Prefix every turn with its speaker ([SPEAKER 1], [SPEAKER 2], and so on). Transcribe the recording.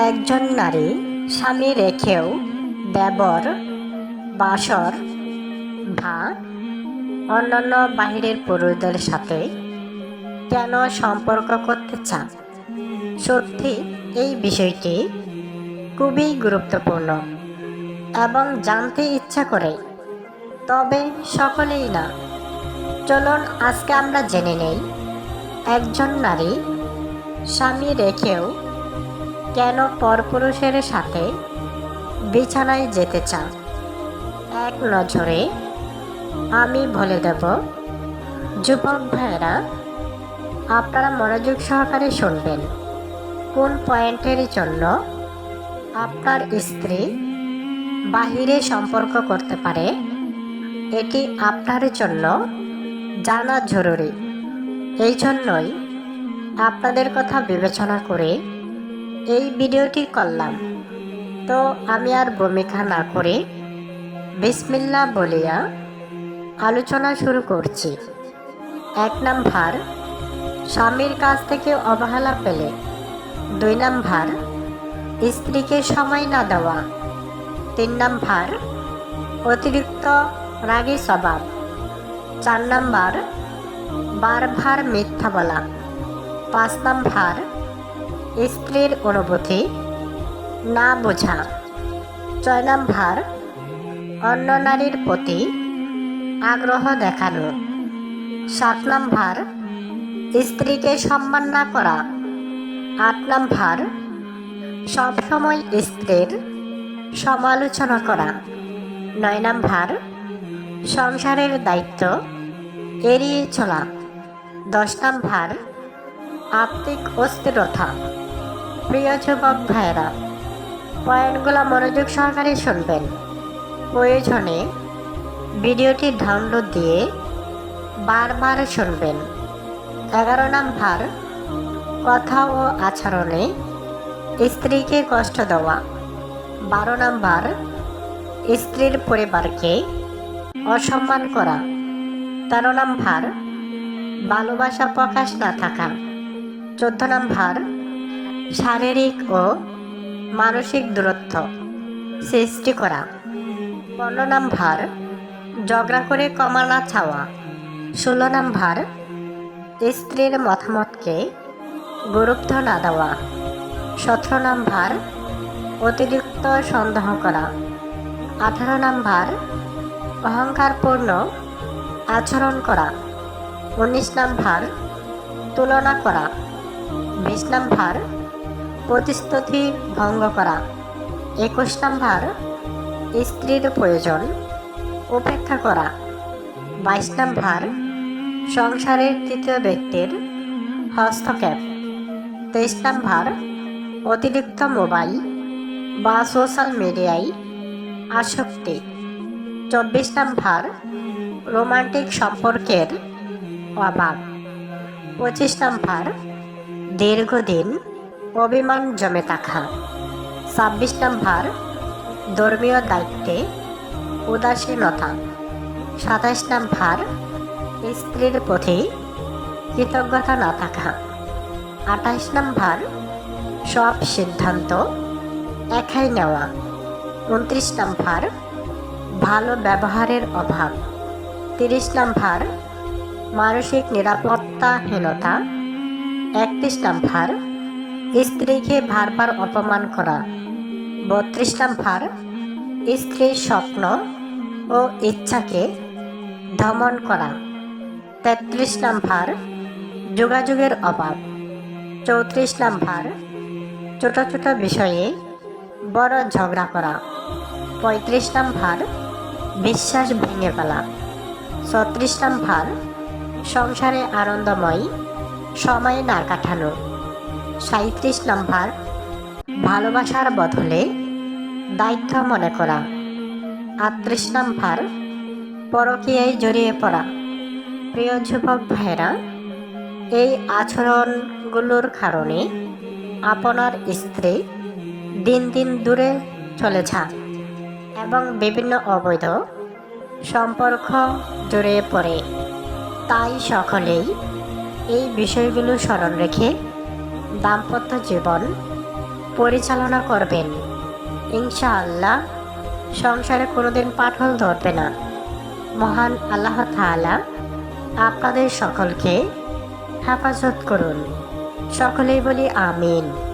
[SPEAKER 1] একজন নারী স্বামী রেখেও দেবর, বাসর বা অন্যান্য বাহিরের পুরুষদের সাথে কেন সম্পর্ক করতে চান? সত্যি এই বিষয়টি খুবই গুরুত্বপূর্ণ এবং জানতে ইচ্ছা করে, তবে সকলেই না। চলুন আজকে আমরা জেনে নেই একজন নারী স্বামী রেখেও কেন পরপুরুষের সাথে বিছানায় যেতে চান। এক নজরে আমি বলে দেব। যুবক ভাইয়েরা, আপনারা মনোযোগ সহকারে শুনবেন। কোন পয়েন্টের জন্য আপনার স্ত্রী বাহিরে সম্পর্ক করতে পারে, এটি আপনার জন্য জানা জরুরি। এই জন্যই আপনাদের কথা বিবেচনা করে এই ভিডিওটি করলাম। তো আমি আর ভূমিকা না করে বিসমিল্লাহ বলিয়া আলোচনা শুরু করছি। 1 নাম্বার, স্বামীর কাছ থেকে অবহেলা পেলে। 2 নাম্বার, স্ত্রীকে সময় না দেওয়া। 3 নাম্বার, অতিরিক্ত রাগী স্বভাব। 4 নাম্বার, বারবার মিথ্যা বলা। 5 নাম্বার, স্ত্রীর অনুভূতি না বোঝা। 6 নাম্বার, অন্য নারীর প্রতি আগ্রহ দেখানো। 7 নাম্বার, স্ত্রীকে সম্মান না করা। 8 নাম্বার, সবসময় স্ত্রীর সমালোচনা করা। 9 নাম্বার, সংসারের দায়িত্ব এড়িয়ে চলা। 10 নাম্বার, আর্থিক অস্থিরতা। প্রিয় যুবক ভাইয়েরা, পয়েন্টগুলো মনোযোগ সহকারে শুনবেন। প্রয়োজনে ভিডিওটি ডাউনলোড দিয়ে বারবার শুনবেন। 11 নাম্বার, কথা ও আচরণে স্ত্রীকে কষ্ট দেওয়া। 12 নাম্বার, স্ত্রীর পরিবারকে অসম্মান করা। 13 নাম্বার, ভালোবাসা প্রকাশ না থাকা। 14 নাম্বার, শারীরিক ও মানসিক দূরত্ব সৃষ্টি করা। 15 নাম্বার, ঝগড়া করে ক্ষমা না চাওয়া। 16 নাম্বার, স্ত্রীর মতামতকে গুরুত্ব না দেওয়া। 17 নাম্বার, অতিরিক্ত সন্দেহ করা। 18 নাম্বার, অহংকারপূর্ণ আচরণ করা। 19 নাম্বার, তুলনা করা। 20 নাম্বার, প্রতিশ্রুতি ভঙ্গ করা। 21 নাম্বার, স্ত্রীর প্রয়োজন উপেক্ষা করা। 22 নাম্বার, সংসারের তৃতীয় ব্যক্তির হস্তক্ষেপ। 23 নাম্বার, অতিরিক্ত মোবাইল বা সোশ্যাল মিডিয়ায় আসক্তি। 24 নাম্বার, রোমান্টিক সম্পর্কের অভাব। 25 নাম্বার, দীর্ঘদিন অভিমান জমে থাকা। 26 নাম্বার, ধর্মীয় দায়িত্বে উদাসীনতা। 27 নাম্বার, স্ত্রীর প্রতি কৃতজ্ঞতা না থাকা। 28 নাম্বার, সব সিদ্ধান্ত একাই নেওয়া। 29 নাম্বার, ভালো ব্যবহারের অভাব। 30 নাম্বার, মানসিক নিরাপত্তাহীনতা। 31 নাম্বার, স্ত্রীকে বারবার অপমান করা। 32 নাম্বার, স্ত্রীর স্বপ্ন ও ইচ্ছাকে দমন করা। 33 নাম্বার, যোগাযোগের অভাব। 34 নাম্বার, ছোট ছোট বিষয়ে বড় ঝগড়া করা। 35 নাম্বার, বিশ্বাস ভেঙে ফেলা। 36 নাম্বার, সংসারে আনন্দময় সময় না কাটানো। 37 নাম্বার, ভালোবাসার বদলে দায়িত্ব মনে করা। 38 নাম্বার, পরকীয়ায় জড়িয়ে পড়া। প্রিয় যুবক ভাইয়েরা, এই আচরণগুলোর কারণে আপনার স্ত্রী দিন দিন দূরে চলে যান এবং বিভিন্ন অবৈধ সম্পর্ক জড়িয়ে পড়ে। তাই সকলেই এই বিষয়গুলো স্মরণ রেখে দাম্পত্য জীবন পরিচালনা করবেন। ইনশাআল্লাহ সংসারে কোনোদিন পাটহল ধরবে না। মহান আল্লাহ তাআলা আপনাদের সকলকে হেফাজত করুন। সকলেই বলি আমিন।